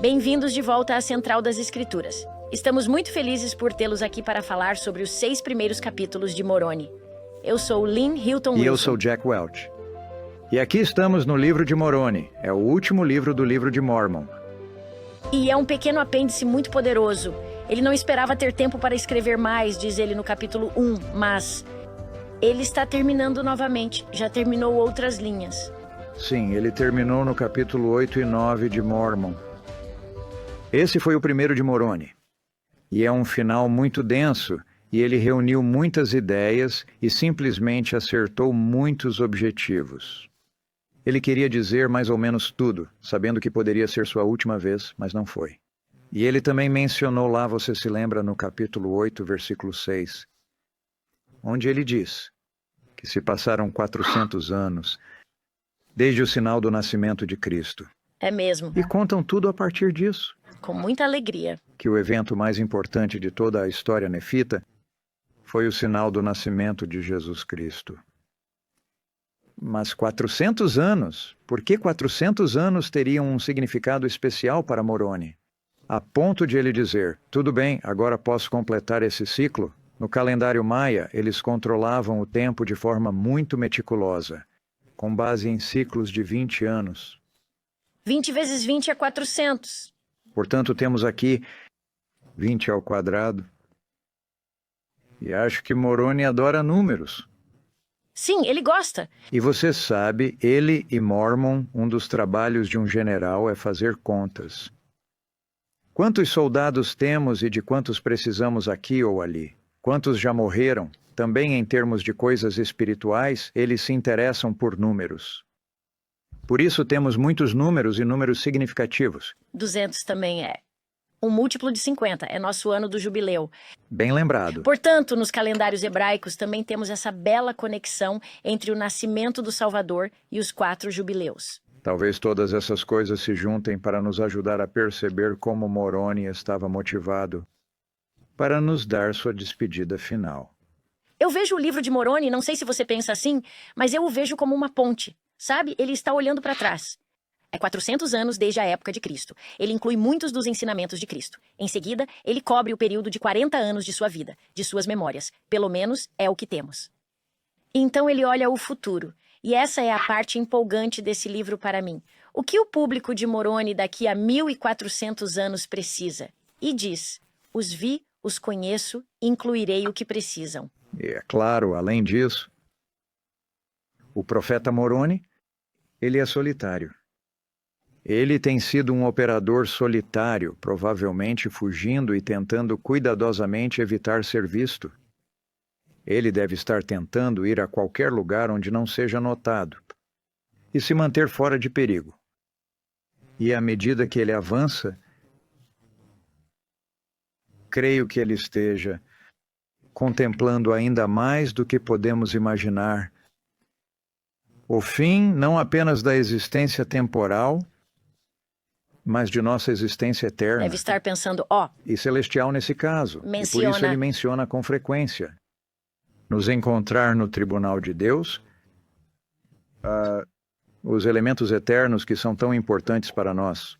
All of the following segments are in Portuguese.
Bem-vindos de volta à Central das Escrituras. Estamos muito felizes por tê-los aqui para falar sobre os 6 primeiros capítulos de Moroni. Eu sou Lynn Hilton Wilson. E eu sou Jack Welch. E aqui estamos no livro de Moroni. É o último livro do livro de Mormon. E é um pequeno apêndice muito poderoso. Ele não esperava ter tempo para escrever mais, diz ele no capítulo 1, mas ele está terminando novamente. Já terminou outras linhas. Sim, ele terminou no capítulo 8 e 9 de Mormon. Esse foi o primeiro de Moroni. E é um final muito denso, e ele reuniu muitas ideias e simplesmente acertou muitos objetivos. Ele queria dizer mais ou menos tudo, sabendo que poderia ser sua última vez, mas não foi. E ele também mencionou lá, você se lembra, no capítulo 8, versículo 6, onde ele diz que se passaram 400 anos desde o sinal do nascimento de Cristo. É mesmo. E contam tudo a partir disso. Com muita alegria. Que o evento mais importante de toda a história nefita foi o sinal do nascimento de Jesus Cristo. Mas 400 anos? Por que 400 anos teriam um significado especial para Moroni? A ponto de ele dizer, tudo bem, agora posso completar esse ciclo? No calendário maia, eles controlavam o tempo de forma muito meticulosa, com base em ciclos de 20 anos. 20 vezes 20 é 400. Portanto, temos aqui 20 ao quadrado. E acho que Moroni adora números. Sim, ele gosta. E você sabe, ele e Mormon, um dos trabalhos de um general é fazer contas. Quantos soldados temos e de quantos precisamos aqui ou ali? Quantos já morreram? Também em termos de coisas espirituais, eles se interessam por números. Por isso temos muitos números e números significativos. 200 também é. Um múltiplo de 50 é nosso ano do jubileu. Bem lembrado. Portanto, nos calendários hebraicos também temos essa bela conexão entre o nascimento do Salvador e os 4 jubileus. Talvez todas essas coisas se juntem para nos ajudar a perceber como Moroni estava motivado para nos dar sua despedida final. Eu vejo o livro de Moroni, não sei se você pensa assim, mas eu o vejo como uma ponte. Sabe? Ele está olhando para trás. É 400 anos desde a época de Cristo. Ele inclui muitos dos ensinamentos de Cristo. Em seguida, ele cobre o período de 40 anos de sua vida, de suas memórias. Pelo menos é o que temos. Então ele olha o futuro. E essa é a parte empolgante desse livro para mim. O que o público de Moroni daqui a 1400 anos precisa? E diz, os vi, os conheço, incluirei o que precisam. E é claro, além disso, o profeta Moroni, ele é solitário. Ele tem sido um operador solitário, provavelmente fugindo e tentando cuidadosamente evitar ser visto. Ele deve estar tentando ir a qualquer lugar onde não seja notado e se manter fora de perigo. E à medida que ele avança, creio que ele esteja contemplando ainda mais do que podemos imaginar o fim não apenas da existência temporal, mas de nossa existência eterna. Deve estar pensando, e celestial nesse caso. E por isso ele menciona com frequência. Nos encontrar no tribunal de Deus, os elementos eternos que são tão importantes para nós.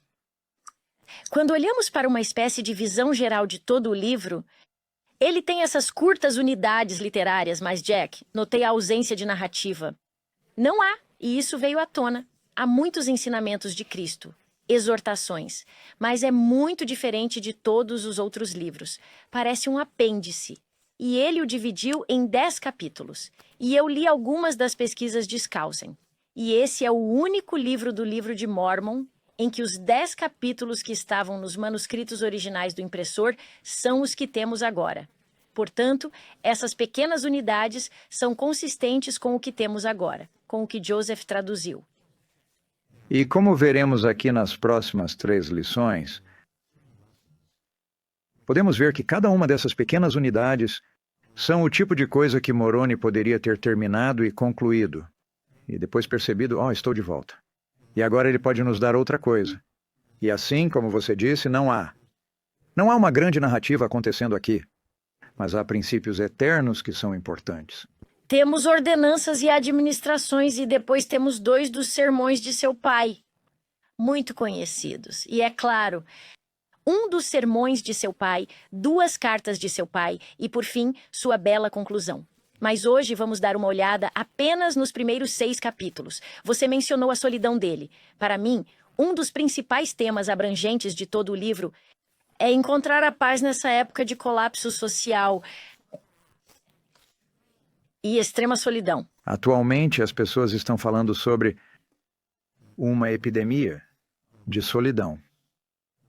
Quando olhamos para uma espécie de visão geral de todo o livro, ele tem essas curtas unidades literárias, mas Jack, notei a ausência de narrativa. Não há, e isso veio à tona. Há muitos ensinamentos de Cristo, exortações, mas é muito diferente de todos os outros livros. Parece um apêndice. E ele o dividiu em 10 capítulos. E eu li algumas das pesquisas de Skousen. E esse é o único livro do livro de Mormon em que os 10 capítulos que estavam nos manuscritos originais do impressor são os que temos agora. Portanto, essas pequenas unidades são consistentes com o que temos agora, com o que Joseph traduziu. E como veremos aqui nas próximas 3 lições, podemos ver que cada uma dessas pequenas unidades são o tipo de coisa que Moroni poderia ter terminado e concluído. E depois percebido, estou de volta. E agora ele pode nos dar outra coisa. E assim, como você disse, não há uma grande narrativa acontecendo aqui. Mas há princípios eternos que são importantes. Temos ordenanças e administrações e depois temos 2 dos sermões de seu pai. muito conhecidos. E é claro, um dos sermões de seu pai, 2 cartas de seu pai e, por fim, sua bela conclusão. Mas hoje vamos dar uma olhada apenas nos primeiros 6 capítulos. Você mencionou a solidão dele. Para mim, um dos principais temas abrangentes de todo o livro é encontrar a paz nessa época de colapso social e extrema solidão. Atualmente, as pessoas estão falando sobre uma epidemia de solidão,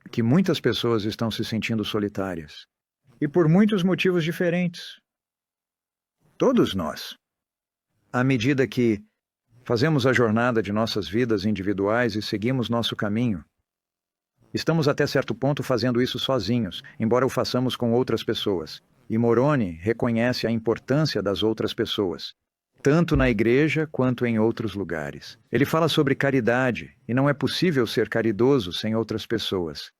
que muitas pessoas estão se sentindo solitárias. E por muitos motivos diferentes. Todos nós. À medida que fazemos a jornada de nossas vidas individuais e seguimos nosso caminho, estamos até certo ponto fazendo isso sozinhos, embora o façamos com outras pessoas. E Moroni reconhece a importância das outras pessoas, tanto na igreja quanto em outros lugares. Ele fala sobre caridade, e não é possível ser caridoso sem outras pessoas.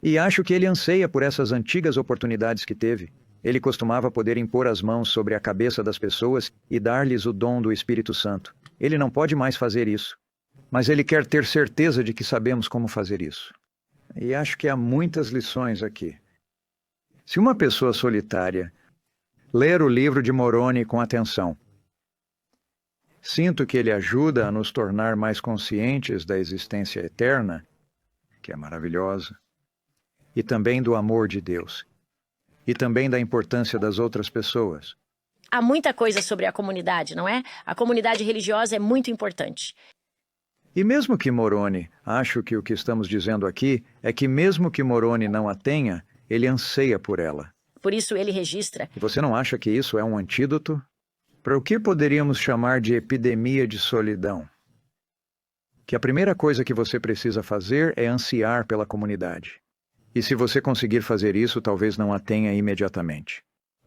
E acho que ele anseia por essas antigas oportunidades que teve. Ele costumava poder impor as mãos sobre a cabeça das pessoas e dar-lhes o dom do Espírito Santo. Ele não pode mais fazer isso, mas ele quer ter certeza de que sabemos como fazer isso. E acho que há muitas lições aqui. Se uma pessoa solitária ler o livro de Moroni com atenção, sinto que ele ajuda a nos tornar mais conscientes da existência eterna, que é maravilhosa, e também do amor de Deus, e também da importância das outras pessoas. Há muita coisa sobre a comunidade, não é? A comunidade religiosa é muito importante. E mesmo que Moroni, acho que o que estamos dizendo aqui é que mesmo que Moroni não a tenha, ele anseia por ela. Por isso ele registra. E você não acha que isso é um antídoto para o que poderíamos chamar de epidemia de solidão? Que a primeira coisa que você precisa fazer é ansiar pela comunidade. E se você conseguir fazer isso, talvez não a tenha imediatamente.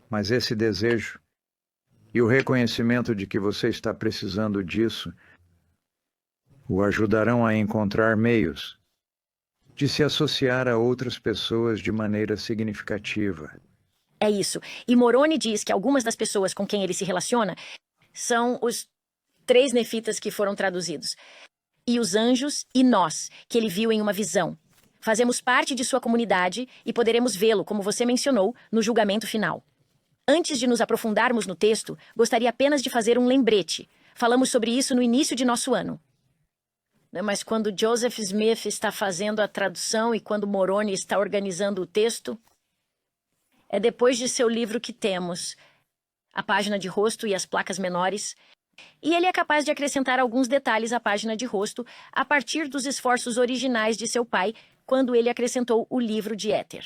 Mas esse desejo e o reconhecimento de que você está precisando disso o ajudarão a encontrar meios de se associar a outras pessoas de maneira significativa. É isso. E Moroni diz que algumas das pessoas com quem ele se relaciona são os 3 nefitas que foram traduzidos. E os anjos e nós, que ele viu em uma visão. Fazemos parte de sua comunidade e poderemos vê-lo, como você mencionou, no julgamento final. Antes de nos aprofundarmos no texto, gostaria apenas de fazer um lembrete. Falamos sobre isso no início de nosso ano. Mas quando Joseph Smith está fazendo a tradução e quando Moroni está organizando o texto, é depois de seu livro que temos a página de rosto e as placas menores, e ele é capaz de acrescentar alguns detalhes à página de rosto a partir dos esforços originais de seu pai, quando ele acrescentou o livro de Éter.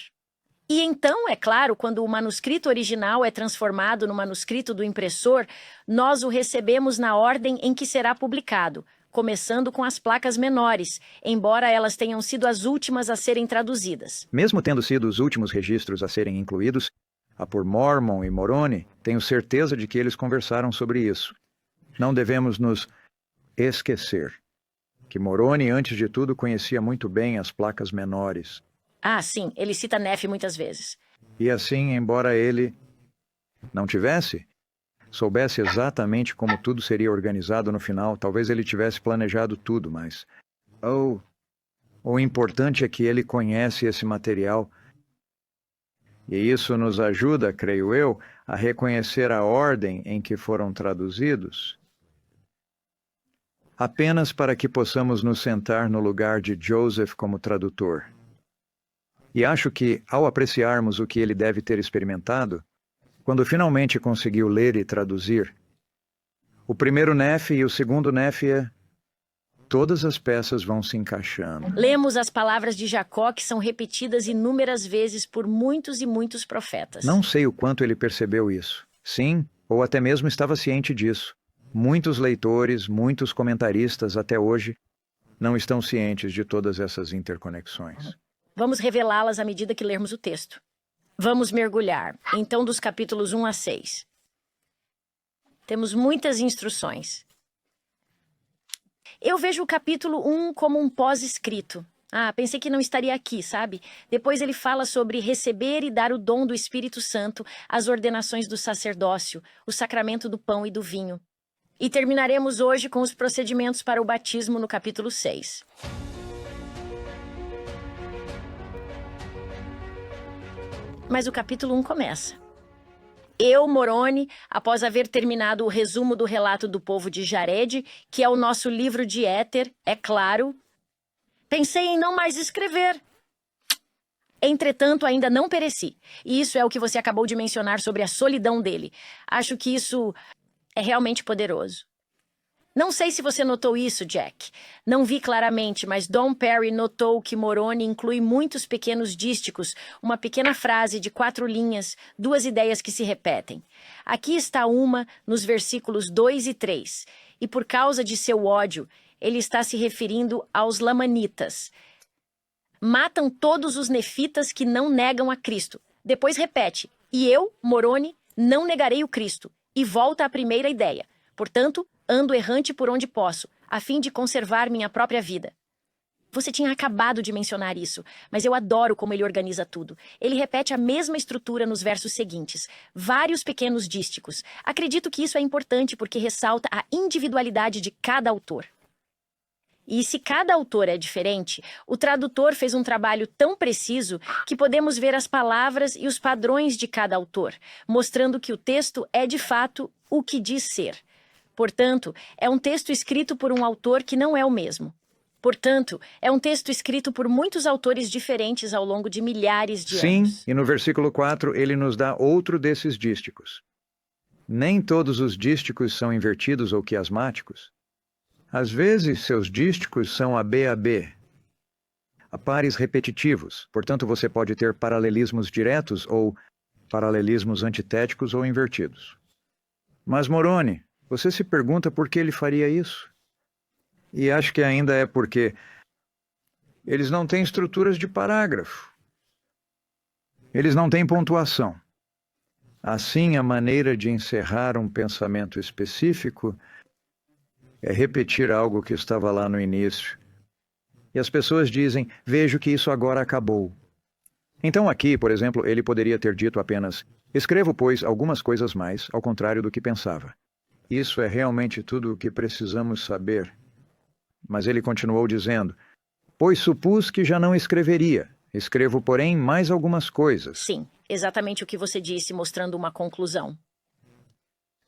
E então, é claro, quando o manuscrito original é transformado no manuscrito do impressor, nós o recebemos na ordem em que será publicado, começando com as placas menores, embora elas tenham sido as últimas a serem traduzidas. Mesmo tendo sido os últimos registros a serem incluídos, a por Mormon e Moroni, tenho certeza de que eles conversaram sobre isso. Não devemos nos esquecer que Moroni, antes de tudo, conhecia muito bem as placas menores. Ah, sim, ele cita Nefe muitas vezes. E assim, embora ele não soubesse exatamente como tudo seria organizado no final, talvez ele tivesse planejado tudo, mas o importante é que ele conhece esse material. E isso nos ajuda, creio eu, a reconhecer a ordem em que foram traduzidos, apenas para que possamos nos sentar no lugar de Joseph como tradutor. E acho que, ao apreciarmos o que ele deve ter experimentado, quando finalmente conseguiu ler e traduzir, o primeiro Nefe e o segundo Nefe, todas as peças vão se encaixando. Lemos as palavras de Jacó que são repetidas inúmeras vezes por muitos e muitos profetas. Não sei o quanto ele percebeu isso. Sim, ou até mesmo estava ciente disso. Muitos leitores, muitos comentaristas até hoje não estão cientes de todas essas interconexões. Vamos revelá-las à medida que lermos o texto. Vamos mergulhar, então, dos capítulos 1 a 6. Temos muitas instruções. Eu vejo o capítulo 1 como um pós-escrito. Pensei que não estaria aqui, sabe? Depois ele fala sobre receber e dar o dom do Espírito Santo, as ordenações do sacerdócio, o sacramento do pão e do vinho. E terminaremos hoje com os procedimentos para o batismo no capítulo 6. Mas o capítulo 1 começa. Eu, Moroni, após haver terminado o resumo do relato do povo de Jared, que é o nosso livro de Éter, é claro, pensei em não mais escrever. Entretanto, ainda não pereci. E isso é o que você acabou de mencionar sobre a solidão dele. Acho que isso é realmente poderoso. Não sei se você notou isso, Jack. Não vi claramente, mas Don Perry notou que Moroni inclui muitos pequenos dísticos, uma pequena frase de 4 linhas, 2 ideias que se repetem. Aqui está uma nos versículos 2 e 3. E por causa de seu ódio, ele está se referindo aos lamanitas. Matam todos os nefitas que não negam a Cristo. Depois repete, e eu, Moroni, não negarei o Cristo. E volta à primeira ideia. Portanto, ando errante por onde posso, a fim de conservar minha própria vida. Você tinha acabado de mencionar isso, mas eu adoro como ele organiza tudo. Ele repete a mesma estrutura nos versos seguintes, vários pequenos dísticos. Acredito que isso é importante porque ressalta a individualidade de cada autor. E se cada autor é diferente, o tradutor fez um trabalho tão preciso que podemos ver as palavras e os padrões de cada autor, mostrando que o texto é de fato o que diz ser. Portanto, é um texto escrito por um autor que não é o mesmo. Portanto, é um texto escrito por muitos autores diferentes ao longo de milhares de anos. Sim, e no versículo 4 ele nos dá outro desses dísticos. Nem todos os dísticos são invertidos ou quiasmáticos. Às vezes, seus dísticos são ABAB, a pares repetitivos. Portanto, você pode ter paralelismos diretos ou paralelismos antitéticos ou invertidos. Mas, Moroni, você se pergunta por que ele faria isso? E acho que ainda é porque eles não têm estruturas de parágrafo. Eles não têm pontuação. Assim, a maneira de encerrar um pensamento específico é repetir algo que estava lá no início. E as pessoas dizem, vejo que isso agora acabou. Então aqui, por exemplo, ele poderia ter dito apenas, escrevo, pois, algumas coisas mais, ao contrário do que pensava. Isso é realmente tudo o que precisamos saber. Mas ele continuou dizendo, pois supus que já não escreveria. Escrevo, porém, mais algumas coisas. Sim, exatamente o que você disse, mostrando uma conclusão.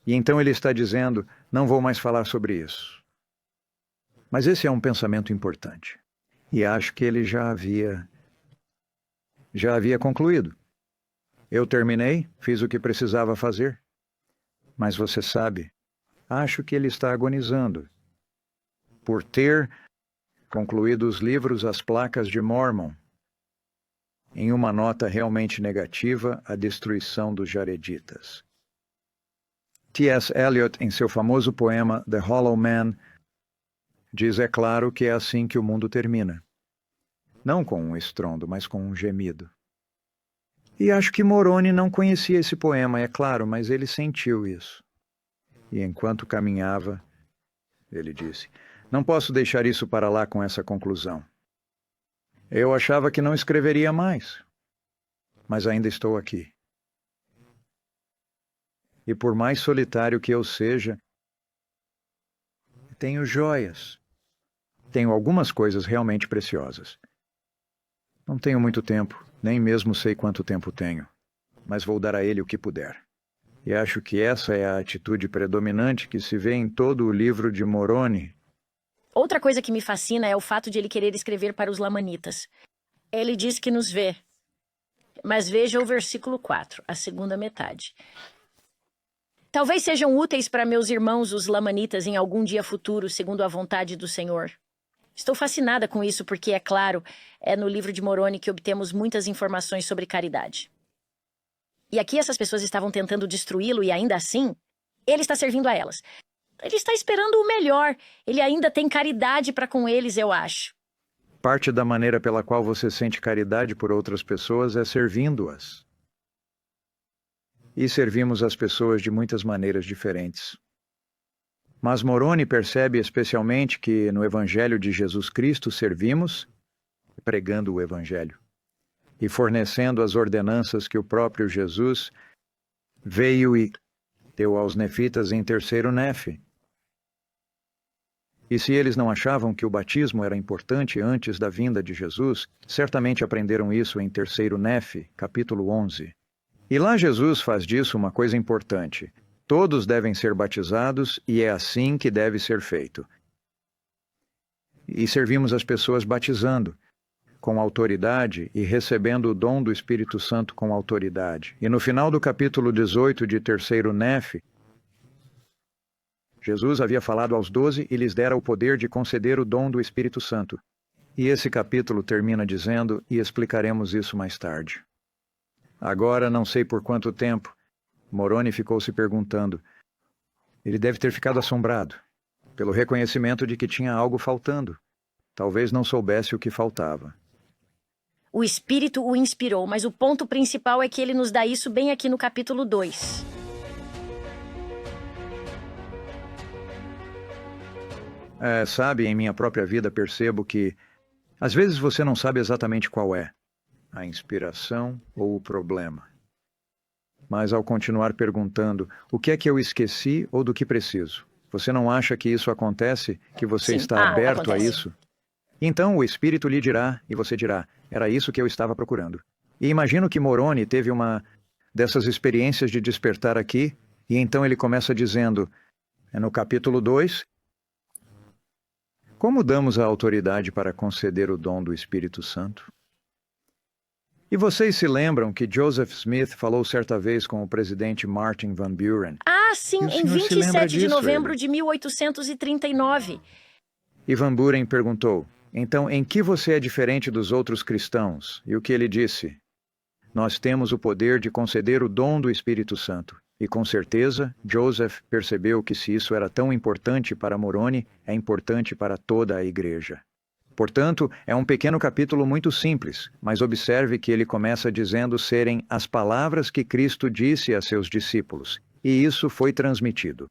E então ele está dizendo, não vou mais falar sobre isso. Mas esse é um pensamento importante. E acho que ele já havia concluído. Eu terminei, fiz o que precisava fazer. Mas você sabe, acho que ele está agonizando. Por ter concluído os livros As Placas de Mormon, em uma nota realmente negativa à destruição dos Jareditas. T.S. Eliot, em seu famoso poema The Hollow Man, diz, é claro, que é assim que o mundo termina. Não com um estrondo, mas com um gemido. E acho que Moroni não conhecia esse poema, é claro, mas ele sentiu isso. E enquanto caminhava, ele disse, não posso deixar isso para lá com essa conclusão. Eu achava que não escreveria mais, mas ainda estou aqui. E por mais solitário que eu seja, tenho joias. Tenho algumas coisas realmente preciosas. Não tenho muito tempo, nem mesmo sei quanto tempo tenho, mas vou dar a ele o que puder. E acho que essa é a atitude predominante que se vê em todo o livro de Moroni. Outra coisa que me fascina é o fato de ele querer escrever para os lamanitas. Ele diz que nos vê. Mas veja o versículo 4, a segunda metade. Talvez sejam úteis para meus irmãos os lamanitas em algum dia futuro, segundo a vontade do Senhor. Estou fascinada com isso porque, é claro, é no livro de Moroni que obtemos muitas informações sobre caridade. E aqui essas pessoas estavam tentando destruí-lo e ainda assim, ele está servindo a elas. Ele está esperando o melhor. Ele ainda tem caridade para com eles, eu acho. Parte da maneira pela qual você sente caridade por outras pessoas é servindo-as. E servimos as pessoas de muitas maneiras diferentes. Mas Moroni percebe especialmente que no Evangelho de Jesus Cristo servimos pregando o Evangelho e fornecendo as ordenanças que o próprio Jesus veio e deu aos nefitas em terceiro Nefe. E se eles não achavam que o batismo era importante antes da vinda de Jesus, certamente aprenderam isso em 3º Nefe, capítulo 11. E lá Jesus faz disso uma coisa importante. Todos devem ser batizados e é assim que deve ser feito. E servimos as pessoas batizando com autoridade e recebendo o dom do Espírito Santo com autoridade. E no final do capítulo 18 de 3º Nefe, Jesus havia falado aos 12 e lhes dera o poder de conceder o dom do Espírito Santo. E esse capítulo termina dizendo, e explicaremos isso mais tarde. Agora, não sei por quanto tempo, Moroni ficou se perguntando. Ele deve ter ficado assombrado, pelo reconhecimento de que tinha algo faltando. Talvez não soubesse o que faltava. O Espírito o inspirou, mas o ponto principal é que ele nos dá isso bem aqui no capítulo 2. Sabe, em minha própria vida percebo que, às vezes você não sabe exatamente qual é a inspiração ou o problema. Mas ao continuar perguntando, o que é que eu esqueci ou do que preciso? Você não acha que isso acontece, que você Sim. está aberto Acontece. a isso? Então o Espírito lhe dirá, e você dirá, era isso que eu estava procurando. E imagino que Moroni teve uma dessas experiências de despertar aqui, e então ele começa dizendo, no capítulo 2, como damos a autoridade para conceder o dom do Espírito Santo? E vocês se lembram que Joseph Smith falou certa vez com o presidente Martin Van Buren? Sim, E o em senhor se lembra 27 de disso, novembro ele? de 1839. E Van Buren perguntou, então em que você é diferente dos outros cristãos? E o que ele disse? Nós temos o poder de conceder o dom do Espírito Santo. E com certeza, Joseph percebeu que se isso era tão importante para Moroni, é importante para toda a igreja. Portanto, é um pequeno capítulo muito simples, mas observe que ele começa dizendo serem as palavras que Cristo disse a seus discípulos, e isso foi transmitido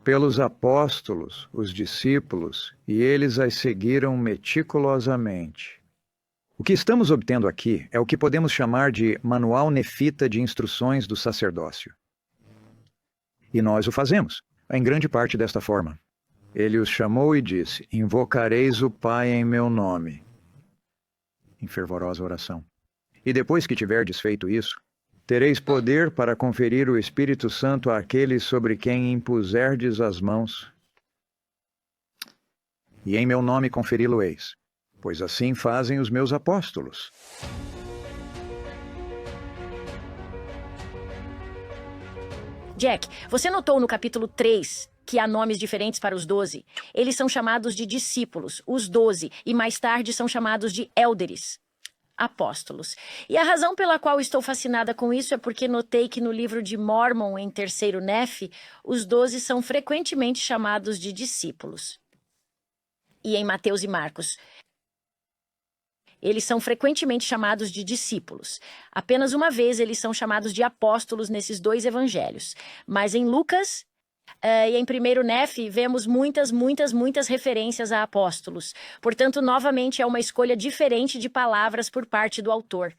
pelos apóstolos, os discípulos, e eles as seguiram meticulosamente. O que estamos obtendo aqui é o que podemos chamar de Manual Nefita de Instruções do Sacerdócio. E nós o fazemos, em grande parte desta forma. Ele os chamou e disse, invocareis o Pai em meu nome. Em fervorosa oração. E depois que tiverdes feito isso, tereis poder para conferir o Espírito Santo àqueles sobre quem impuserdes as mãos. E em meu nome conferi-lo-eis, pois assim fazem os meus apóstolos. Jack, você notou no capítulo 3 que há nomes diferentes para os 12? Eles são chamados de discípulos, os 12, e mais tarde são chamados de élderes, apóstolos. E a razão pela qual estou fascinada com isso é porque notei que no livro de Mormon, em 3º Nefe, os 12 são frequentemente chamados de discípulos. E em Mateus e Marcos, eles são frequentemente chamados de discípulos. Apenas uma vez eles são chamados de apóstolos nesses dois evangelhos. Mas em Lucas e em 1º Nefe vemos muitas referências a apóstolos. Portanto, novamente é uma escolha diferente de palavras por parte do autor.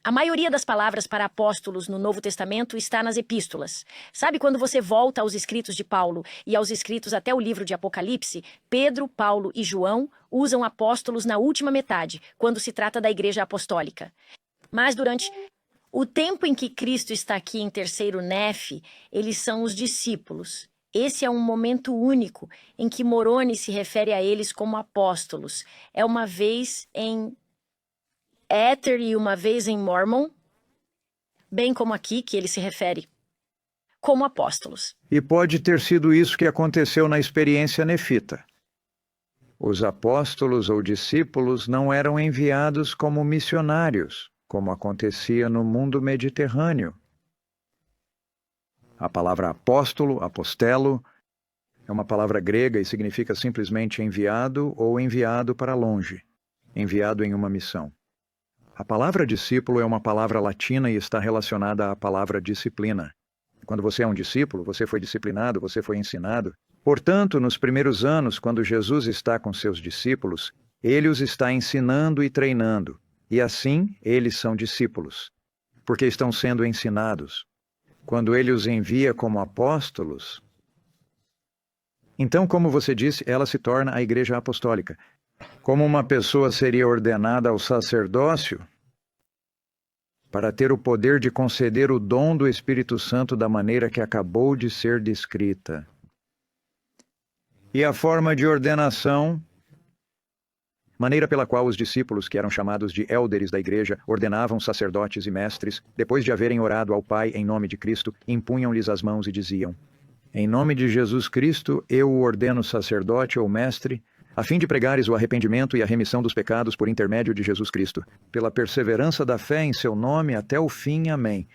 A maioria das palavras para apóstolos no Novo Testamento está nas epístolas. Sabe quando você volta aos escritos de Paulo e aos escritos até o livro de Apocalipse, Pedro, Paulo e João usam apóstolos na última metade, quando se trata da igreja apostólica. Mas durante o tempo em que Cristo está aqui em 3º Nefe, eles são os discípulos. Esse é um momento único em que Moroni se refere a eles como apóstolos. É uma vez em Éter e uma vez em Mormon, bem como aqui que ele se refere como apóstolos. E pode ter sido isso que aconteceu na experiência nefita. Os apóstolos ou discípulos não eram enviados como missionários, como acontecia no mundo mediterrâneo. A palavra apóstolo, apostelo, é uma palavra grega e significa simplesmente enviado ou enviado para longe, enviado em uma missão. A palavra discípulo é uma palavra latina e está relacionada à palavra disciplina. Quando você é um discípulo, você foi disciplinado, você foi ensinado. Portanto, nos primeiros anos, quando Jesus está com seus discípulos, ele os está ensinando e treinando. E assim, eles são discípulos, porque estão sendo ensinados. Quando ele os envia como apóstolos, Então, como você disse, ela se torna a Igreja Apostólica. Como uma pessoa seria ordenada ao sacerdócio para ter o poder de conceder o dom do Espírito Santo da maneira que acabou de ser descrita. E a forma de ordenação, maneira pela qual os discípulos, que eram chamados de élderes da igreja, ordenavam sacerdotes e mestres, depois de haverem orado ao Pai em nome de Cristo, impunham-lhes as mãos e diziam: em nome de Jesus Cristo, eu o ordeno sacerdote ou mestre, a fim de pregares o arrependimento e a remissão dos pecados por intermédio de Jesus Cristo, pela perseverança da fé em seu nome até o fim. Amém.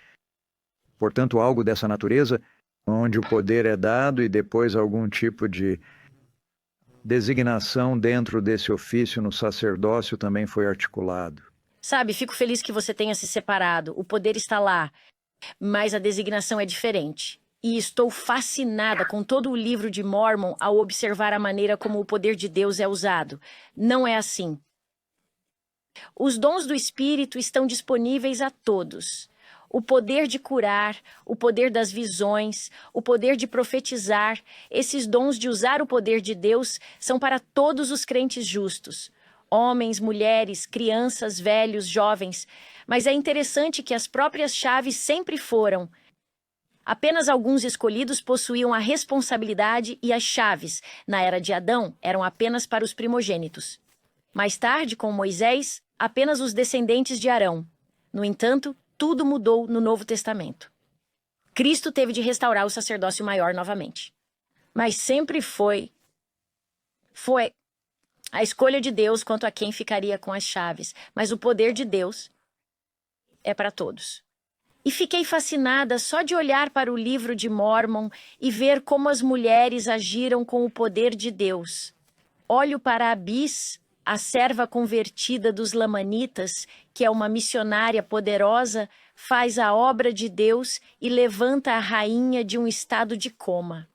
Portanto, algo dessa natureza, onde o poder é dado e depois algum tipo de designação dentro desse ofício no sacerdócio também foi articulado. Sabe, fico feliz que você tenha se separado. O poder está lá, mas a designação é diferente. E estou fascinada com todo o livro de Mórmon ao observar a maneira como o poder de Deus é usado. Não é assim. Os dons do Espírito estão disponíveis a todos. O poder de curar, o poder das visões, o poder de profetizar, esses dons de usar o poder de Deus são para todos os crentes justos. Homens, mulheres, crianças, velhos, jovens. Mas é interessante que as próprias chaves sempre foram. Apenas alguns escolhidos possuíam a responsabilidade e as chaves, na era de Adão, eram apenas para os primogênitos. Mais tarde, com Moisés, apenas os descendentes de Arão. No entanto, tudo mudou no Novo Testamento. Cristo teve de restaurar o sacerdócio maior novamente. Mas sempre foi a escolha de Deus quanto a quem ficaria com as chaves. Mas o poder de Deus é para todos. E fiquei fascinada só de olhar para o livro de Mórmon e ver como as mulheres agiram com o poder de Deus. Olho para Abis, a serva convertida dos Lamanitas, que é uma missionária poderosa, faz a obra de Deus e levanta a rainha de um estado de coma.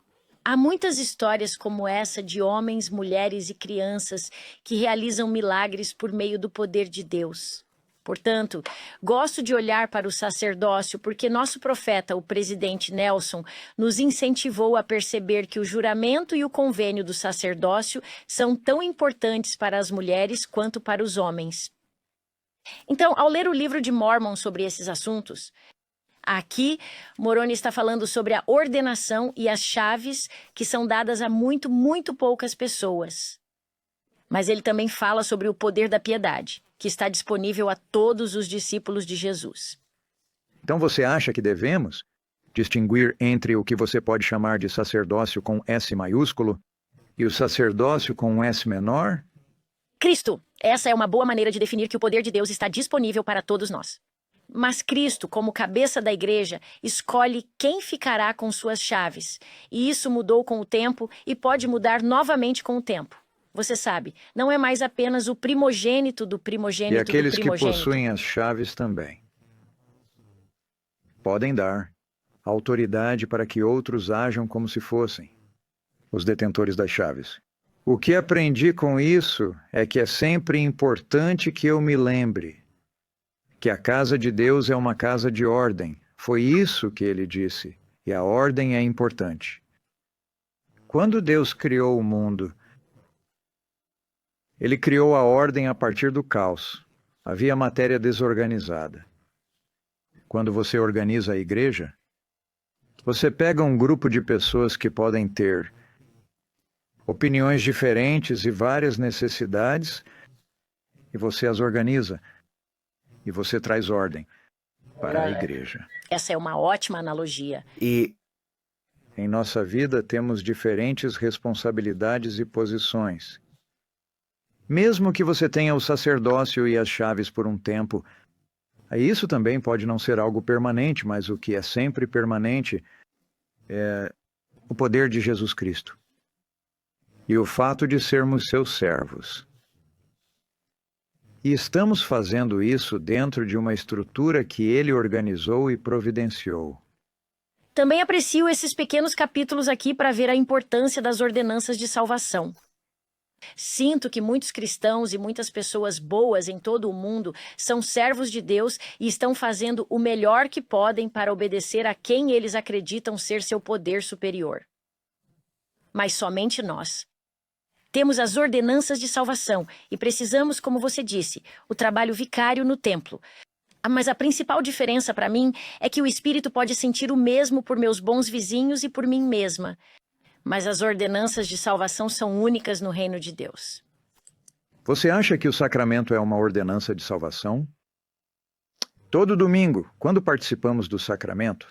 Há muitas histórias como essa de homens, mulheres e crianças que realizam milagres por meio do poder de Deus. Portanto, gosto de olhar para o sacerdócio porque nosso profeta, o presidente Nelson, nos incentivou a perceber que o juramento e o convênio do sacerdócio são tão importantes para as mulheres quanto para os homens. Então, ao ler o livro de Mórmon sobre esses assuntos, aqui Moroni está falando sobre a ordenação e as chaves que são dadas a muito poucas pessoas. Mas ele também fala sobre o poder da piedade, que está disponível a todos os discípulos de Jesus. Então você acha que devemos distinguir entre o que você pode chamar de sacerdócio com S maiúsculo e o sacerdócio com um S menor? Cristo, essa é uma boa maneira de definir que o poder de Deus está disponível para todos nós. Mas Cristo, como cabeça da igreja, escolhe quem ficará com suas chaves. E isso mudou com o tempo e pode mudar novamente com o tempo. Você sabe, não é mais apenas o primogênito do primogênito e aqueles do primogênito. Que possuem as chaves também podem dar autoridade para que outros ajam como se fossem os detentores das chaves. O que aprendi com isso é que é sempre importante que eu me lembre que a casa de Deus é uma casa de ordem. Foi isso que ele disse, e a ordem é importante. Quando Deus criou o mundo, ele criou a ordem a partir do caos. Havia matéria desorganizada. Quando você organiza a igreja, você pega um grupo de pessoas que podem ter opiniões diferentes e várias necessidades, e você as organiza. E você traz ordem para a igreja. Essa é uma ótima analogia. E em nossa vida temos diferentes responsabilidades e posições. Mesmo que você tenha o sacerdócio e as chaves por um tempo, isso também pode não ser algo permanente, mas o que é sempre permanente é o poder de Jesus Cristo. E o fato de sermos seus servos. E estamos fazendo isso dentro de uma estrutura que ele organizou e providenciou. Também aprecio esses pequenos capítulos aqui para ver a importância das ordenanças de salvação. Sinto que muitos cristãos e muitas pessoas boas em todo o mundo são servos de Deus e estão fazendo o melhor que podem para obedecer a quem eles acreditam ser seu poder superior. mas somente nós. Temos as ordenanças de salvação e precisamos, como você disse, o trabalho vicário no templo. Mas a principal diferença para mim é que o Espírito pode sentir o mesmo por meus bons vizinhos e por mim mesma. Mas as ordenanças de salvação são únicas no reino de Deus. Você acha que o sacramento é uma ordenança de salvação? Todo domingo, quando participamos do sacramento...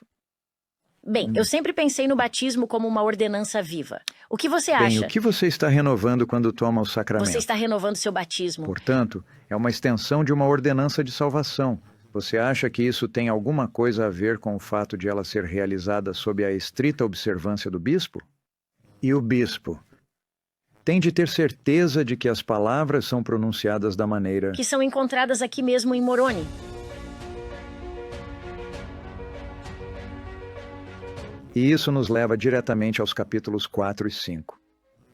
Bem, eu sempre pensei no batismo como uma ordenança viva. O que você Bem, acha? o que você está renovando quando toma o sacramento? Você está renovando seu batismo. Portanto, é uma extensão de uma ordenança de salvação. Você acha que isso tem alguma coisa a ver com o fato de ela ser realizada sob a estrita observância do bispo? E o bispo tem de ter certeza de que as palavras são pronunciadas da maneira Que são encontradas aqui mesmo em Moroni. E isso nos leva diretamente aos capítulos 4 e 5,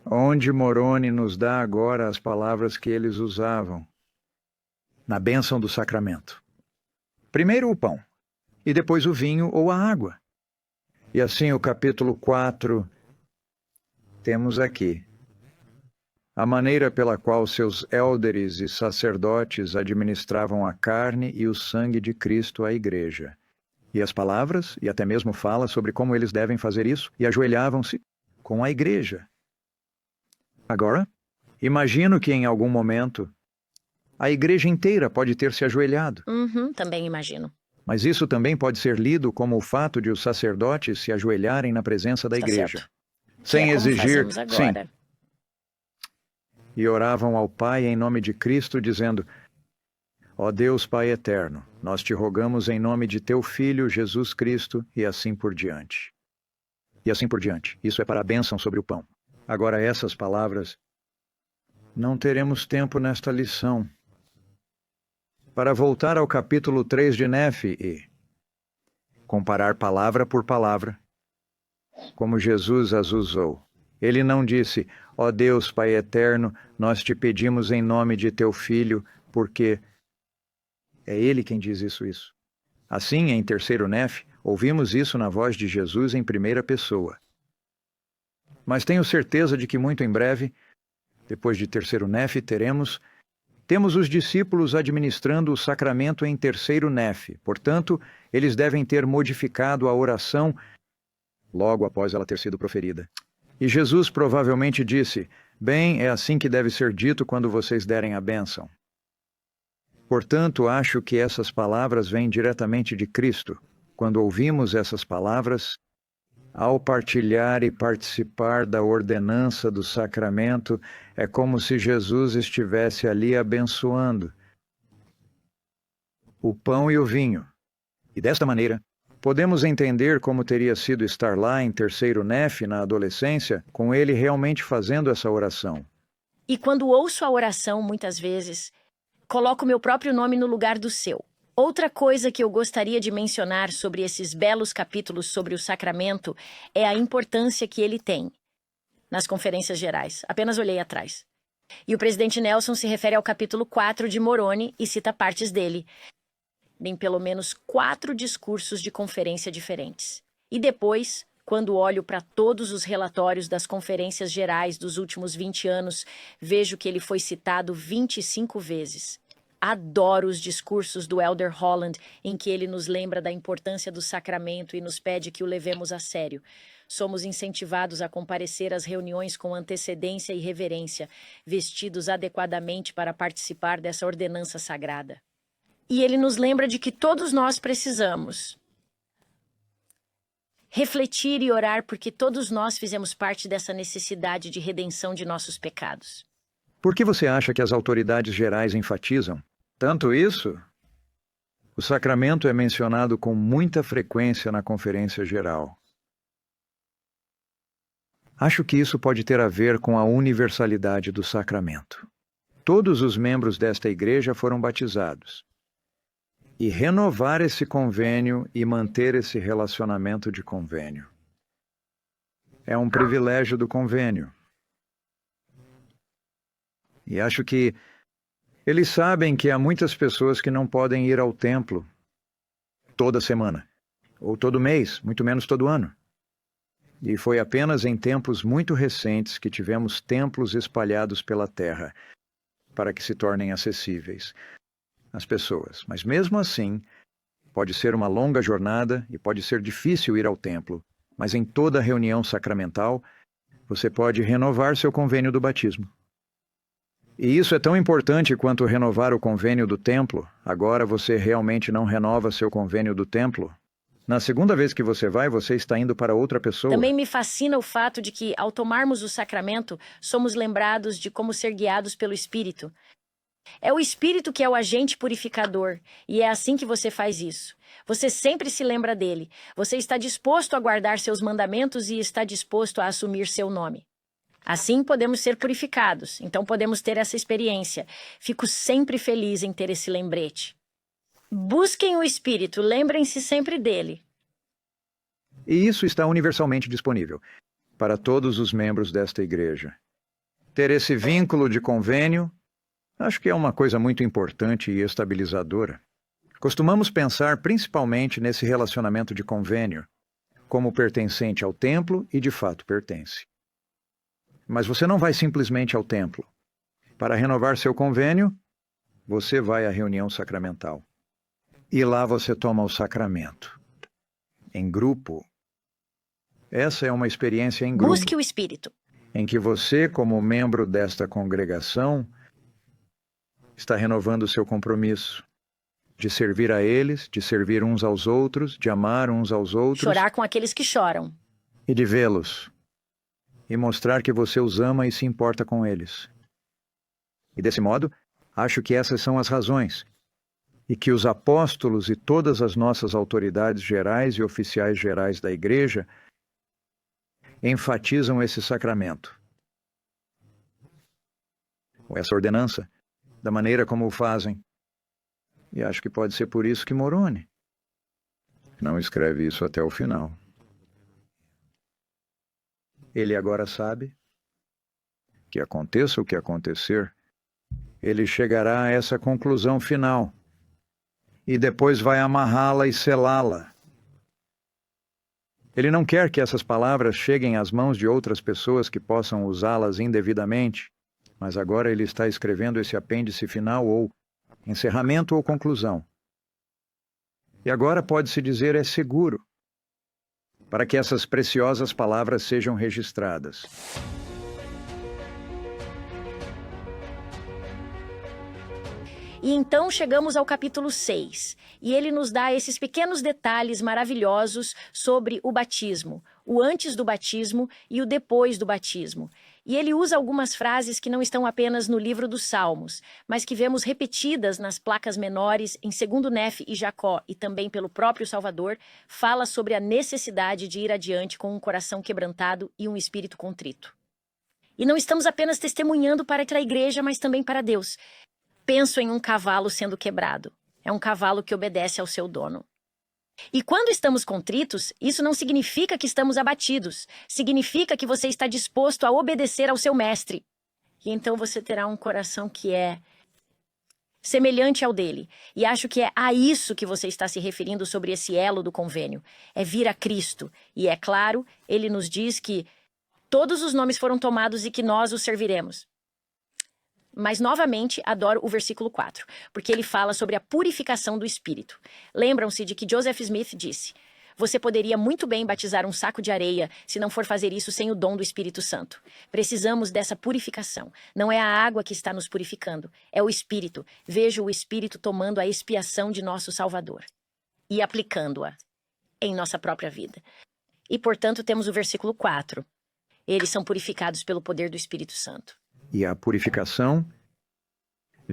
onde Moroni nos dá agora as palavras que eles usavam na bênção do sacramento. Primeiro o pão, e depois o vinho ou a água. E assim o capítulo 4 temos aqui a maneira pela qual seus élderes e sacerdotes administravam a carne e o sangue de Cristo à igreja. E as palavras, e até mesmo fala sobre como eles devem fazer isso, e ajoelhavam-se com a igreja. Agora, imagino que em algum momento a igreja inteira pode ter se ajoelhado. Também imagino. Mas isso também pode ser lido como o fato de os sacerdotes se ajoelharem na presença da Está igreja. certo. Sem Que é como exigir, fazemos sim. agora. E oravam ao Pai em nome de Cristo, dizendo: Ó Deus Pai eterno, nós te rogamos em nome de teu Filho, Jesus Cristo, e assim por diante. E assim por diante. Isso é para a bênção sobre o pão. Agora essas palavras, não teremos tempo nesta lição. Para voltar ao capítulo 3 de Nefe e comparar palavra por palavra, como Jesus as usou. Ele não disse: ó Deus Pai eterno, nós te pedimos em nome de teu Filho, porque... É ele quem diz isso. Assim, em terceiro Nefe, ouvimos isso na voz de Jesus em primeira pessoa. Mas tenho certeza de que muito em breve, depois de terceiro Nefe, temos os discípulos administrando o sacramento em terceiro Nefe. Portanto, eles devem ter modificado a oração logo após ela ter sido proferida. E Jesus provavelmente disse: bem, é assim que deve ser dito quando vocês derem a bênção. Portanto, acho que essas palavras vêm diretamente de Cristo. Quando ouvimos essas palavras, ao partilhar e participar da ordenança do sacramento, é como se Jesus estivesse ali abençoando o pão e o vinho. E desta maneira, podemos entender como teria sido estar lá em terceiro Nefe, na adolescência, com ele realmente fazendo essa oração. E quando ouço a oração, muitas vezes, coloco meu próprio nome no lugar do seu. Outra coisa que eu gostaria de mencionar sobre esses belos capítulos sobre o sacramento é a importância que ele tem nas conferências gerais. Apenas olhei atrás. E o presidente Nelson se refere ao capítulo 4 de Moroni e cita partes dele. Em pelo menos 4 discursos de conferência diferentes. E depois, quando olho para todos os relatórios das conferências gerais dos últimos 20 anos, vejo que ele foi citado 25 vezes. Adoro os discursos do Elder Holland, em que ele nos lembra da importância do sacramento e nos pede que o levemos a sério. Somos incentivados a comparecer às reuniões com antecedência e reverência, vestidos adequadamente para participar dessa ordenança sagrada. E ele nos lembra de que todos nós precisamos refletir e orar, porque todos nós fizemos parte dessa necessidade de redenção de nossos pecados. Por que você acha que as autoridades gerais enfatizam tanto isso? O sacramento é mencionado com muita frequência na conferência geral. Acho que isso pode ter a ver com a universalidade do sacramento. Todos os membros desta igreja foram batizados. E renovar esse convênio e manter esse relacionamento de convênio é um privilégio do convênio. E acho que eles sabem que há muitas pessoas que não podem ir ao templo toda semana, ou todo mês, muito menos todo ano. E foi apenas em tempos muito recentes que tivemos templos espalhados pela terra, para que se tornem acessíveis às pessoas. Mas mesmo assim, pode ser uma longa jornada e pode ser difícil ir ao templo. Mas em toda reunião sacramental, você pode renovar seu convênio do batismo. E isso é tão importante quanto renovar o convênio do templo. Agora você realmente não renova seu convênio do templo. Na segunda vez que você vai, você está indo para outra pessoa. Também me fascina o fato de que, ao tomarmos o sacramento, somos lembrados de como ser guiados pelo Espírito. É o Espírito que é o agente purificador, e é assim que você faz isso. Você sempre se lembra dele. Você está disposto a guardar seus mandamentos e está disposto a assumir seu nome. Assim podemos ser purificados, então podemos ter essa experiência. Fico sempre feliz em ter esse lembrete. Busquem o Espírito, lembrem-se sempre dele. E isso está universalmente disponível para todos os membros desta igreja. Ter esse vínculo de convênio, acho que é uma coisa muito importante e estabilizadora. Costumamos pensar principalmente nesse relacionamento de convênio, como pertencente ao templo e de fato pertence. Mas você não vai simplesmente ao templo. Para renovar seu convênio, você vai à reunião sacramental. E lá você toma o sacramento. Em grupo. Essa é uma experiência em grupo. Busque o Espírito. Em que você, como membro desta congregação, está renovando seu compromisso de servir a eles, de servir uns aos outros, de amar uns aos outros. Chorar com aqueles que choram. E de vê-los. E mostrar que você os ama e se importa com eles. E desse modo, acho que essas são as razões. E que os apóstolos e todas as nossas autoridades gerais e oficiais gerais da Igreja enfatizam esse sacramento. Ou essa ordenança, da maneira como o fazem. E acho que pode ser por isso que Moroni não escreve isso até o final. Ele agora sabe que aconteça o que acontecer, ele chegará a essa conclusão final e depois vai amarrá-la e selá-la. Ele não quer que essas palavras cheguem às mãos de outras pessoas que possam usá-las indevidamente, mas agora ele está escrevendo esse apêndice final ou encerramento ou conclusão. E agora pode-se dizer é seguro, para que essas preciosas palavras sejam registradas. E então chegamos ao capítulo 6, e ele nos dá esses pequenos detalhes maravilhosos sobre o batismo, o antes do batismo e o depois do batismo. E ele usa algumas frases que não estão apenas no livro dos Salmos, mas que vemos repetidas nas placas menores em 2 Nefe e Jacó, e também pelo próprio Salvador, fala sobre a necessidade de ir adiante com um coração quebrantado e um espírito contrito. E não estamos apenas testemunhando para a igreja, mas também para Deus. Penso em um cavalo sendo quebrado. É um cavalo que obedece ao seu dono. E quando estamos contritos, isso não significa que estamos abatidos. Significa que você está disposto a obedecer ao seu mestre. E então você terá um coração que é semelhante ao dele. E acho que é a isso que você está se referindo sobre esse elo do convênio. É vir a Cristo. E é claro, ele nos diz que todos os nomes foram tomados e que nós os serviremos. Mas, novamente, adoro o versículo 4, porque ele fala sobre a purificação do Espírito. Lembram-se de que Joseph Smith disse: você poderia muito bem batizar um saco de areia se não for fazer isso sem o dom do Espírito Santo. Precisamos dessa purificação. Não é a água que está nos purificando, é o Espírito. Vejo o Espírito tomando a expiação de nosso Salvador e aplicando-a em nossa própria vida. E, portanto, temos o versículo 4. Eles são purificados pelo poder do Espírito Santo. E a purificação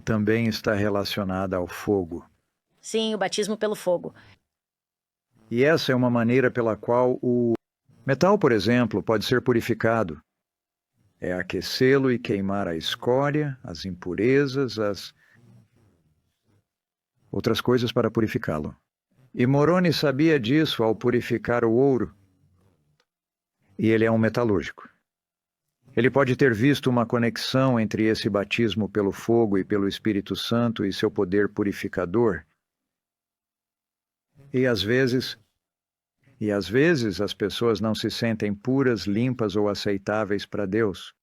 também está relacionada ao fogo. Sim, o batismo pelo fogo. E essa é uma maneira pela qual o metal, por exemplo, pode ser purificado. É aquecê-lo e queimar a escória, as impurezas, as outras coisas para purificá-lo. E Moroni sabia disso ao purificar o ouro. E ele é um metalúrgico. Ele pode ter visto uma conexão entre esse batismo pelo fogo e pelo Espírito Santo e seu poder purificador. E às vezes, E às vezes as pessoas não se sentem puras, limpas ou aceitáveis para Deus.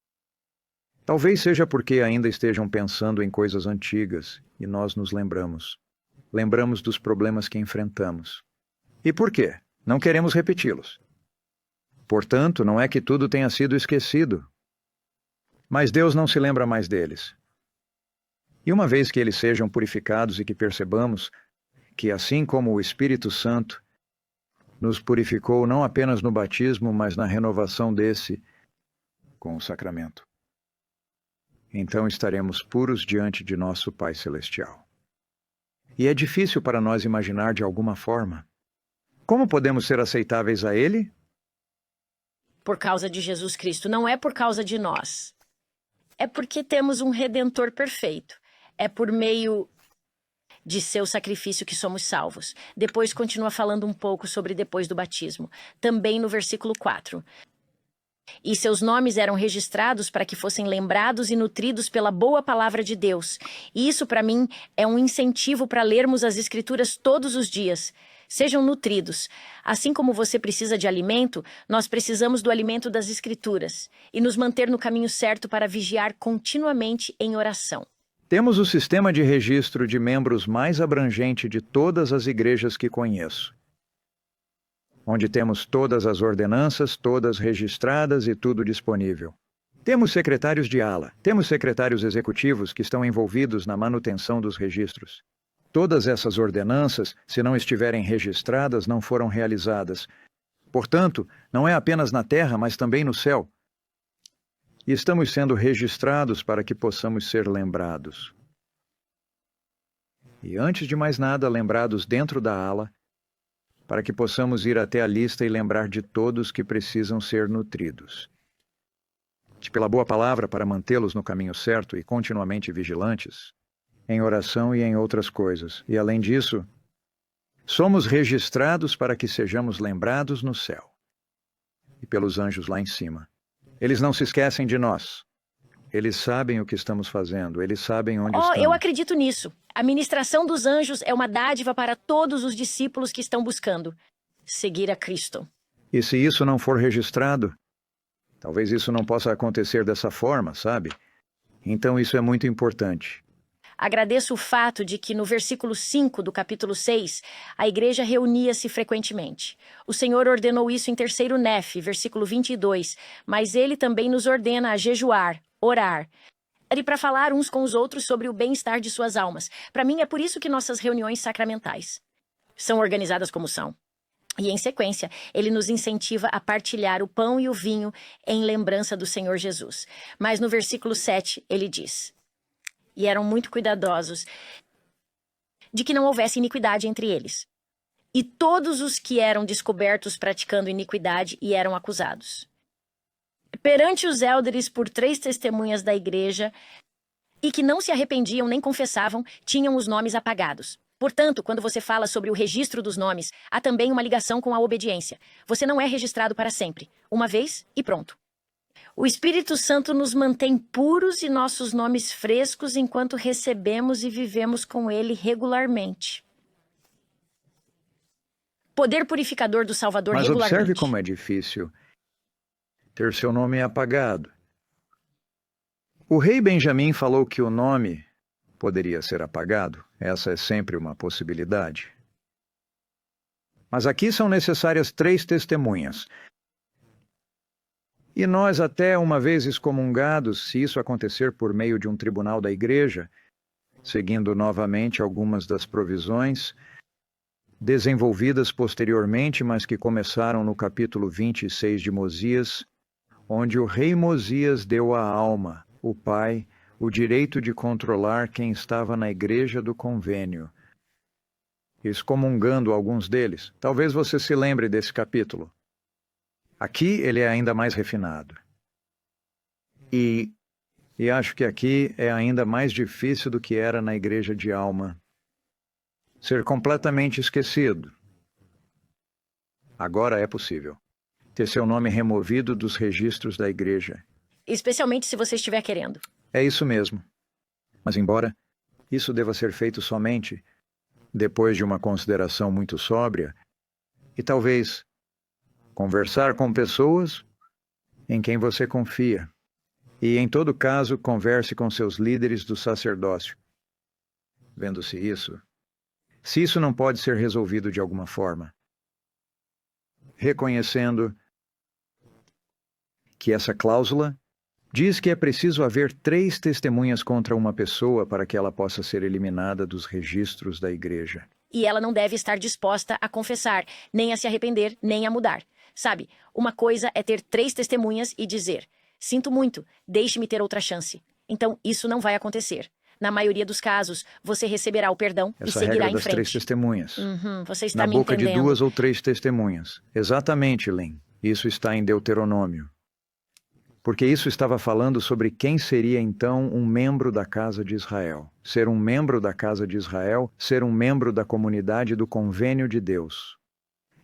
Talvez seja porque ainda estejam pensando em coisas antigas e nós nos lembramos. Lembramos dos problemas que enfrentamos. E por quê? Não queremos repeti-los. Portanto, não é que tudo tenha sido esquecido. Mas Deus não se lembra mais deles. E uma vez que eles sejam purificados e que percebamos que, assim como o Espírito Santo nos purificou não apenas no batismo, mas na renovação desse com o sacramento, então estaremos puros diante de nosso Pai Celestial. E é difícil para nós imaginar de alguma forma. Como podemos ser aceitáveis a Ele? Por causa de Jesus Cristo, não é por causa de nós. É porque temos um Redentor perfeito. É por meio de seu sacrifício que somos salvos. Depois continua falando um pouco sobre depois do batismo. Também no versículo 4. E seus nomes eram registrados para que fossem lembrados e nutridos pela boa palavra de Deus. E isso, para mim, é um incentivo para lermos as Escrituras todos os dias. Sejam nutridos. Assim como você precisa de alimento, nós precisamos do alimento das Escrituras e nos manter no caminho certo para vigiar continuamente em oração. Temos o sistema de registro de membros mais abrangente de todas as igrejas que conheço, onde temos todas as ordenanças, todas registradas e tudo disponível. Temos secretários de ala, temos secretários executivos que estão envolvidos na manutenção dos registros. Todas essas ordenanças, se não estiverem registradas, não foram realizadas. Portanto, não é apenas na terra, mas também no céu. E estamos sendo registrados para que possamos ser lembrados. E antes de mais nada, lembrados dentro da ala, para que possamos ir até a lista e lembrar de todos que precisam ser nutridos. Pela boa palavra para mantê-los no caminho certo e continuamente vigilantes, em oração e em outras coisas. E além disso, somos registrados para que sejamos lembrados no céu e pelos anjos lá em cima. Eles não se esquecem de nós. Eles sabem o que estamos fazendo, eles sabem onde estamos. Eu acredito nisso. A ministração dos anjos é uma dádiva para todos os discípulos que estão buscando seguir a Cristo. E se isso não for registrado, talvez isso não possa acontecer dessa forma, sabe? Então isso é muito importante. Agradeço o fato de que no versículo 5 do capítulo 6, a igreja reunia-se frequentemente. O Senhor ordenou isso em 3º Nef, versículo 22, mas ele também nos ordena a jejuar, orar e para falar uns com os outros sobre o bem-estar de suas almas. Para mim, é por isso que nossas reuniões sacramentais são organizadas como são. E, em sequência, ele nos incentiva a partilhar o pão e o vinho em lembrança do Senhor Jesus. Mas no versículo 7, ele diz: e eram muito cuidadosos de que não houvesse iniquidade entre eles. E todos os que eram descobertos praticando iniquidade e eram acusados perante os élderes por 3 testemunhas da igreja, e que não se arrependiam nem confessavam, tinham os nomes apagados. Portanto, quando você fala sobre o registro dos nomes, há também uma ligação com a obediência. Você não é registrado para sempre, uma vez e pronto. O Espírito Santo nos mantém puros e nossos nomes frescos enquanto recebemos e vivemos com ele regularmente. Poder purificador do Salvador regularmente. Mas observe como é difícil ter seu nome apagado. O rei Benjamim falou que o nome poderia ser apagado. Essa é sempre uma possibilidade. Mas aqui são necessárias 3 testemunhas. E nós, até uma vez excomungados, se isso acontecer por meio de um tribunal da igreja, seguindo novamente algumas das provisões desenvolvidas posteriormente, mas que começaram no capítulo 26 de Mosias, onde o rei Mosias deu à alma, o pai, o direito de controlar quem estava na igreja do convênio, excomungando alguns deles. Talvez você se lembre desse capítulo. Aqui ele é ainda mais refinado. E acho que aqui é ainda mais difícil do que era na igreja de Alma. Ser completamente esquecido. Agora é possível ter seu nome removido dos registros da igreja. Especialmente se você estiver querendo. É isso mesmo. Mas embora isso deva ser feito somente depois de uma consideração muito sóbria, e talvez Conversar com pessoas em quem você confia. E, em todo caso, converse com seus líderes do sacerdócio. Vendo-se isso, se isso não pode ser resolvido de alguma forma, reconhecendo que essa cláusula diz que é preciso haver 3 testemunhas contra uma pessoa para que ela possa ser eliminada dos registros da igreja. E ela não deve estar disposta a confessar, nem a se arrepender, nem a mudar. Sabe, uma coisa é ter 3 testemunhas e dizer: sinto muito, deixe-me ter outra chance. Então, isso não vai acontecer. Na maioria dos casos, você receberá o perdão e Essa seguirá regra em das 3 frente. testemunhas. Você está Na me boca de entendendo. 2 ou 3 testemunhas. Exatamente, Lynn. Isso está em Deuteronômio. Porque isso estava falando sobre quem seria então um membro da casa de Israel. Ser um membro da casa de Israel, ser um membro da comunidade do convênio de Deus.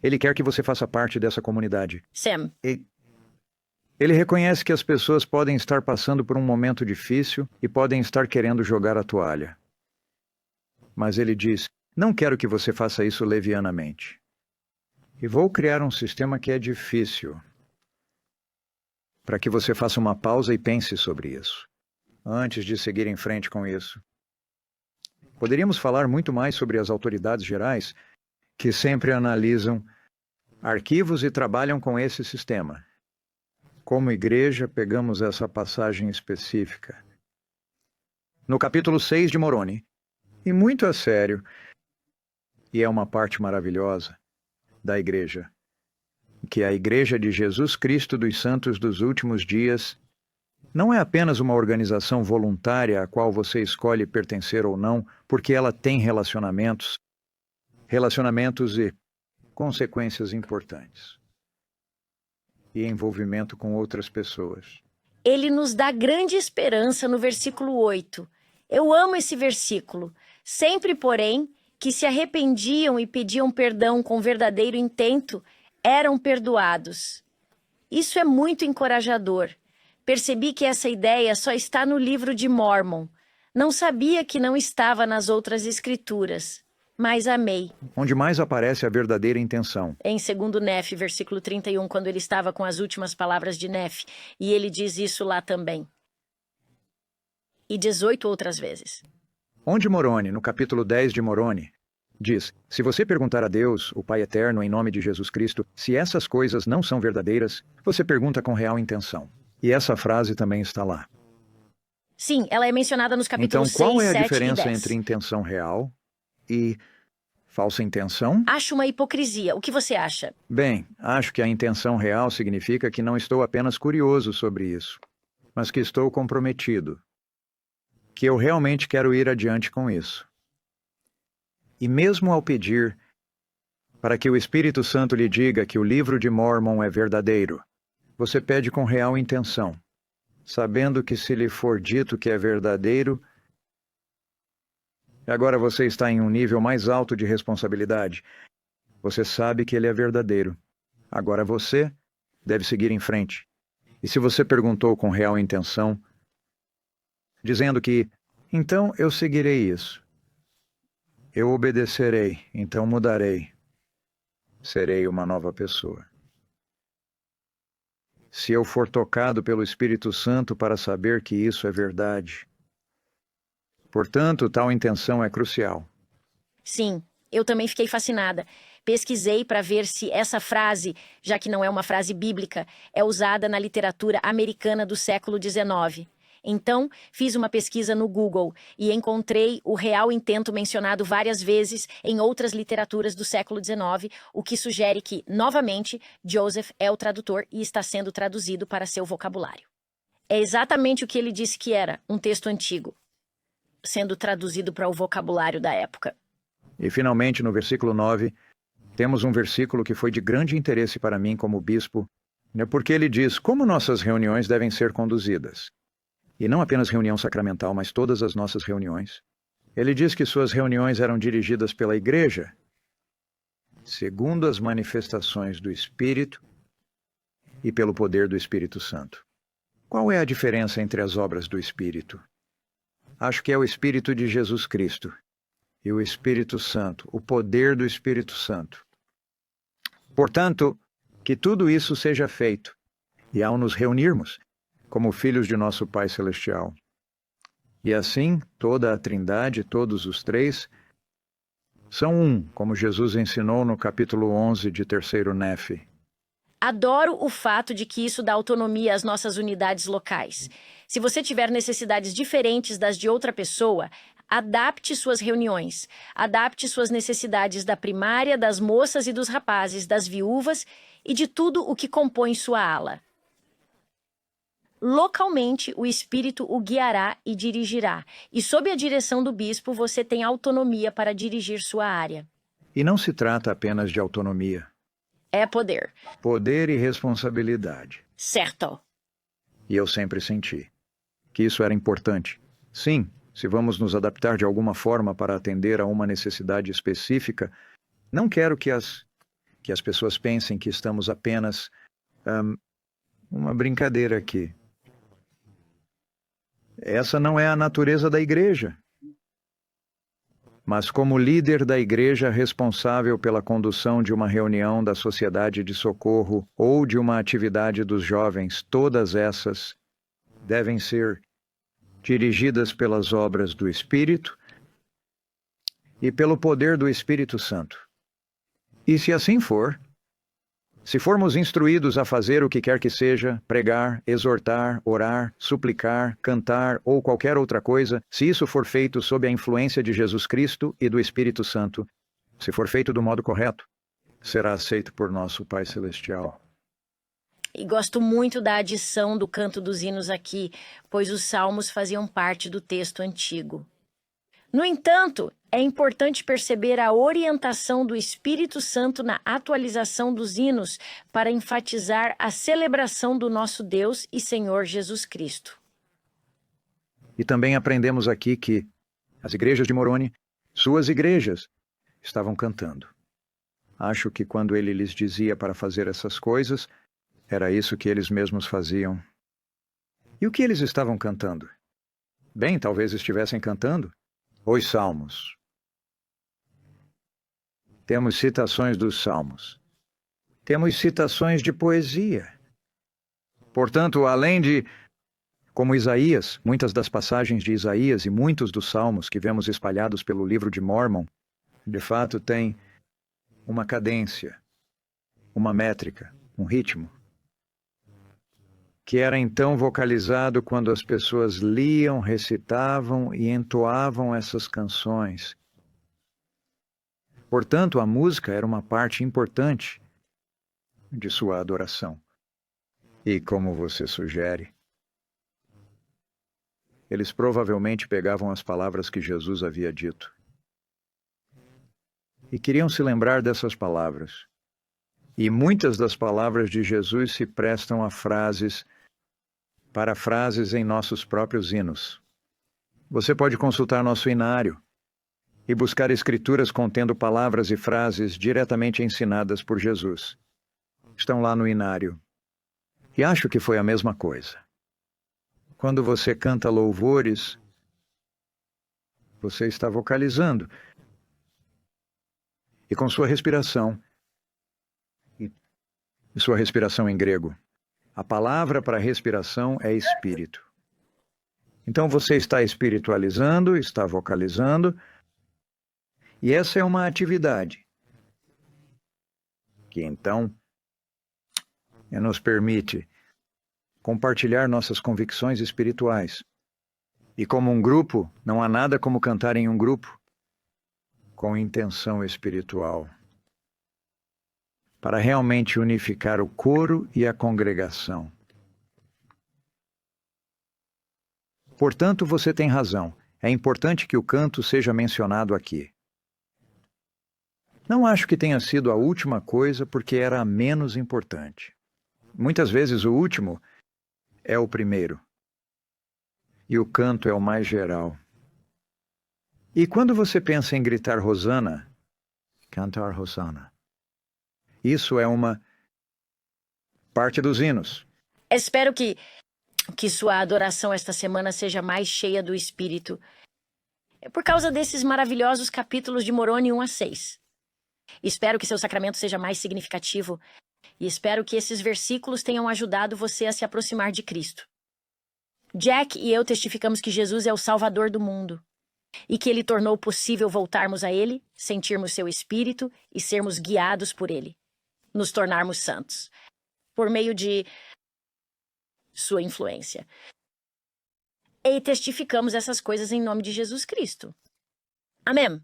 Ele quer que você faça parte dessa comunidade. Sam, Ele reconhece que as pessoas podem estar passando por um momento difícil e podem estar querendo jogar a toalha. Mas ele diz: não quero que você faça isso levianamente. E vou criar um sistema que é difícil, para que você faça uma pausa e pense sobre isso, antes de seguir em frente com isso. Poderíamos falar muito mais sobre as autoridades gerais, que sempre analisam arquivos e trabalham com esse sistema. Como igreja, pegamos essa passagem específica no capítulo 6 de Moroni, e muito a sério, e é uma parte maravilhosa da igreja, que a Igreja de Jesus Cristo dos Santos dos Últimos Dias não é apenas uma organização voluntária a qual você escolhe pertencer ou não, porque ela tem relacionamentos e consequências importantes. E envolvimento com outras pessoas. ele nos dá grande esperança no versículo 8. Eu amo esse versículo. Sempre, porém, que se arrependiam e pediam perdão com verdadeiro intento, eram perdoados. Isso é muito encorajador. Percebi que essa ideia só está no livro de Mórmon. Não sabia que não estava nas outras escrituras, mas amei. Onde mais aparece a verdadeira intenção. Em 2 Nef, versículo 31, quando ele estava com as últimas palavras de Nef, e ele diz isso lá também. E 18 outras vezes. Onde Moroni, no capítulo 10 de Moroni, diz: se você perguntar a Deus, o Pai Eterno, em nome de Jesus Cristo, se essas coisas não são verdadeiras, você pergunta com real intenção. E essa frase também está lá. Sim, ela é mencionada nos Então, capítulos 6, qual é a 7 diferença e 10. entre intenção real e falsa intenção? Acho uma hipocrisia. O que você acha? Bem, acho que a intenção real significa que não estou apenas curioso sobre isso, mas que estou comprometido. Que eu realmente quero ir adiante com isso. E mesmo ao pedir para que o Espírito Santo lhe diga que o livro de Mórmon é verdadeiro, você pede com real intenção, sabendo que se lhe for dito que é verdadeiro, agora você está em um nível mais alto de responsabilidade. Você sabe que ele é verdadeiro. Agora você deve seguir em frente. E se você perguntou com real intenção, dizendo que, então eu seguirei isso. Eu obedecerei, então mudarei. Serei uma nova pessoa. Se eu for tocado pelo Espírito Santo para saber que isso é verdade. Portanto, tal intenção é crucial. Sim, eu também fiquei fascinada. Pesquisei para ver se essa frase, já que não é uma frase bíblica, é usada na literatura americana do século XIX. Então, fiz uma pesquisa no Google e encontrei o real intento mencionado várias vezes em outras literaturas do século XIX, o que sugere que, novamente, Joseph é o tradutor e está sendo traduzido para seu vocabulário. É exatamente o que ele disse que era, um texto antigo, sendo traduzido para o vocabulário da época. E, finalmente, no versículo 9, temos um versículo que foi de grande interesse para mim como bispo, porque ele diz como nossas reuniões devem ser conduzidas. E não apenas reunião sacramental, mas todas as nossas reuniões. Ele diz que suas reuniões eram dirigidas pela igreja, segundo as manifestações do Espírito e pelo poder do Espírito Santo. Qual é a diferença entre as obras do Espírito? Acho que é o Espírito de Jesus Cristo e o Espírito Santo, o poder do Espírito Santo. Portanto, que tudo isso seja feito, e ao nos reunirmos, como filhos de nosso Pai Celestial. E assim, toda a Trindade, todos os três, são um, como Jesus ensinou no capítulo 11 de 3º Nefe. Adoro o fato de que isso dá autonomia às nossas unidades locais. Se você tiver necessidades diferentes das de outra pessoa, adapte suas reuniões. Adapte suas necessidades da primária, das moças e dos rapazes, das viúvas e de tudo o que compõe sua ala. Localmente, o Espírito o guiará e dirigirá, e sob a direção do bispo você tem autonomia para dirigir sua área. E não se trata apenas de autonomia. É poder. Poder e responsabilidade. Certo. E eu sempre senti que isso era importante. Sim, se vamos nos adaptar de alguma forma para atender a uma necessidade específica, não quero que as pessoas pensem que estamos apenas uma brincadeira aqui. Essa não é a natureza da igreja. Mas como líder da igreja responsável pela condução de uma reunião da Sociedade de Socorro ou de uma atividade dos jovens, todas essas devem ser dirigidas pelas obras do Espírito e pelo poder do Espírito Santo. E se assim for, se formos instruídos a fazer o que quer que seja, pregar, exortar, orar, suplicar, cantar ou qualquer outra coisa, se isso for feito sob a influência de Jesus Cristo e do Espírito Santo, se for feito do modo correto, será aceito por nosso Pai Celestial. E gosto muito da adição do canto dos hinos aqui, pois os salmos faziam parte do texto antigo. No entanto, é importante perceber a orientação do Espírito Santo na atualização dos hinos para enfatizar a celebração do nosso Deus e Senhor Jesus Cristo. E também aprendemos aqui que as igrejas de Moroni, suas igrejas, estavam cantando. Acho que quando ele lhes dizia para fazer essas coisas, era isso que eles mesmos faziam. E o que eles estavam cantando? Bem, talvez estivessem cantando os Salmos. Temos citações dos Salmos. Temos citações de poesia. Portanto, além de, como Isaías, muitas das passagens de Isaías e muitos dos Salmos que vemos espalhados pelo livro de Mórmon, de fato têm uma cadência, uma métrica, um ritmo, que era então vocalizado quando as pessoas liam, recitavam e entoavam essas canções. Portanto, a música era uma parte importante de sua adoração. E como você sugere, eles provavelmente pegavam as palavras que Jesus havia dito e queriam se lembrar dessas palavras. E muitas das palavras de Jesus se prestam a para frases em nossos próprios hinos. Você pode consultar nosso inário e buscar escrituras contendo palavras e frases diretamente ensinadas por Jesus. Estão lá no inário. E acho que foi a mesma coisa. Quando você canta louvores, você está vocalizando. E com sua respiração, e sua respiração em grego, a palavra para respiração é espírito. Então você está espiritualizando, está vocalizando, e essa é uma atividade que então nos permite compartilhar nossas convicções espirituais. E como um grupo, não há nada como cantar em um grupo com intenção espiritual, para realmente unificar o coro e a congregação. Portanto, você tem razão. É importante que o canto seja mencionado aqui. Não acho que tenha sido a última coisa porque era a menos importante. Muitas vezes o último é o primeiro. E o canto é o mais geral. E quando você pensa em gritar Hosana, cantar Hosana, isso é uma parte dos hinos. Espero que sua adoração esta semana seja mais cheia do Espírito. É por causa desses maravilhosos capítulos de Moroni 1 a 6. Espero que seu sacramento seja mais significativo E espero que esses versículos tenham ajudado você a se aproximar de Cristo. Jack e eu testificamos que Jesus é o Salvador do mundo e que Ele tornou possível voltarmos a Ele, sentirmos seu Espírito e sermos guiados por Ele, nos tornarmos santos, por meio de sua influência. E testificamos essas coisas em nome de Jesus Cristo. Amém.